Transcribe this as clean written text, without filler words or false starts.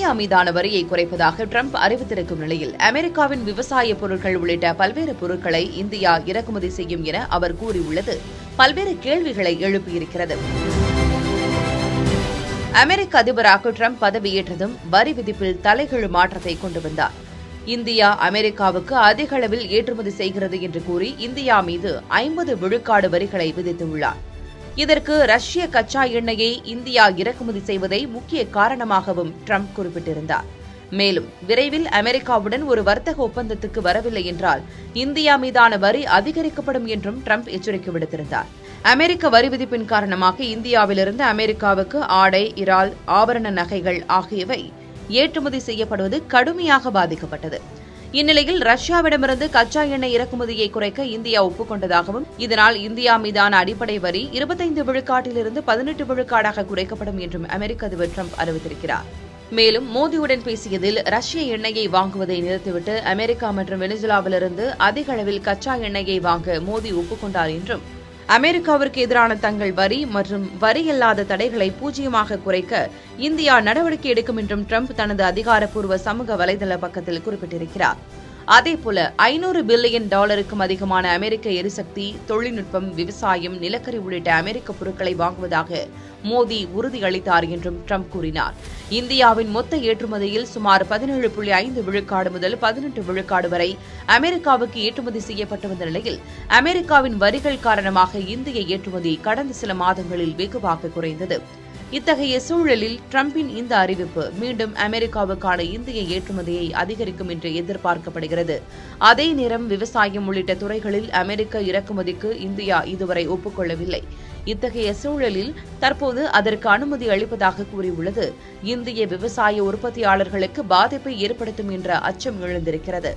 India மீதான வரியை குறைப்பதாக ட்ரம்ப் அறிவித்திருக்கும் நிலையில் அமெரிக்காவின் விவசாய பொருட்கள் உள்ளிட்ட பல்வேறு பொருட்களை இந்தியா இறக்குமதி செய்யும் என அவர் கூறியுள்ளது பல்வேறு கேள்விகளை எழுப்பியிருக்கிறது. அமெரிக்க அதிபராக ட்ரம்ப் பதவியேற்றதும் வரி விதிப்பில் தலைகீழ் மாற்றத்தை கொண்டு வந்தார். இந்தியா அமெரிக்காவுக்கு அதிக அளவில் ஏற்றுமதி செய்கிறது என்று கூறி இந்தியா மீது 50 விழுக்காடு வரிகளை விதித்துள்ளார். இதற்கு ரஷ்ய கச்சா எண்ணெயை இந்தியா இறக்குமதி செய்வதை முக்கிய காரணமாகவும் ட்ரம்ப் குறிப்பிட்டிருந்தார். மேலும் விரைவில் அமெரிக்காவுடன் ஒரு வர்த்தக ஒப்பந்தத்துக்கு வரவில்லை என்றால் இந்தியா மீதான வரி அதிகரிக்கப்படும் என்றும் ட்ரம்ப் எச்சரிக்கை விடுத்திருந்தார். அமெரிக்க வரி விதிப்பின் காரணமாக இந்தியாவிலிருந்து அமெரிக்காவுக்கு ஆடை, இறால், ஆபரண நகைகள் ஆகியவை ஏற்றுமதி செய்யப்படுவது கடுமையாக பாதிக்கப்பட்டது. இந்நிலையில் ரஷ்யாவிடமிருந்து கச்சா எண்ணெய் இறக்குமதியை குறைக்க இந்தியா ஒப்புக்கொண்டதாகவும் இதனால் இந்தியா மீதான அடிப்படை வரி 25 விழுக்காட்டிலிருந்து 18 விழுக்காடாக குறைக்கப்படும் என்றும் அமெரிக்க அதிபர் ட்ரம்ப் அறிவித்திருக்கிறார். மேலும் மோடியுடன் பேசியதில் ரஷ்ய எண்ணெயை வாங்குவதை நிறுத்திவிட்டு அமெரிக்கா மற்றும் வெனிசுலாவிலிருந்து அதிக அளவில் கச்சா எண்ணெயை வாங்க மோடி ஒப்புக்கொண்டார் என்றும் அமெரிக்காவிற்கு எதிரான தங்கள் வரி மற்றும் வரியில்லாத தடைகளை பூஜ்ஜியமாக குறைக்க இந்தியா நடவடிக்கை எடுக்கும் என்றும் ட்ரம்ப் தனது அதிகாரப்பூர்வ சமூக வலைதள பக்கத்தில் குறிப்பிட்டிருக்கிறார். அதேபோல $500 பில்லியன் அதிகமான அமெரிக்க எரிசக்தி, தொழில்நுட்பம், விவசாயம், நிலக்கரி உள்ளிட்ட அமெரிக்க பொருட்களை வாங்குவதாக மோடி உறுதியளித்தார் என்றும் ட்ரம்ப் கூறினார். இந்தியாவின் மொத்த ஏற்றுமதியில் சுமார் 17.5 விழுக்காடு முதல் 18 விழுக்காடு வரை அமெரிக்காவுக்கு ஏற்றுமதி செய்யப்பட்டு வந்த நிலையில் அமெரிக்காவின் வரிகள் காரணமாக இந்திய ஏற்றுமதி கடந்த சில மாதங்களில் வெகுவாக குறைந்தது. இத்தகைய சூழலில் ட்ரம்பின் இந்த அறிவிப்பு மீண்டும் அமெரிக்காவுக்கான இந்திய ஏற்றுமதியை அதிகரிக்கும் என்று எதிர்பார்க்கப்படுகிறது. அதே நேரம் விவசாயம் உள்ளிட்ட துறைகளில் அமெரிக்க இறக்குமதிக்கு இந்தியா இதுவரை ஒப்புக்கொள்ளவில்லை. இத்தகைய சூழலில் தற்போது அதற்கு அனுமதி அளிப்பதாக கூறியுள்ளது இந்திய விவசாய உற்பத்தியாளர்களுக்கு பாதிப்பை ஏற்படுத்தும் என்ற அச்சம் எழுந்திருக்கிறது.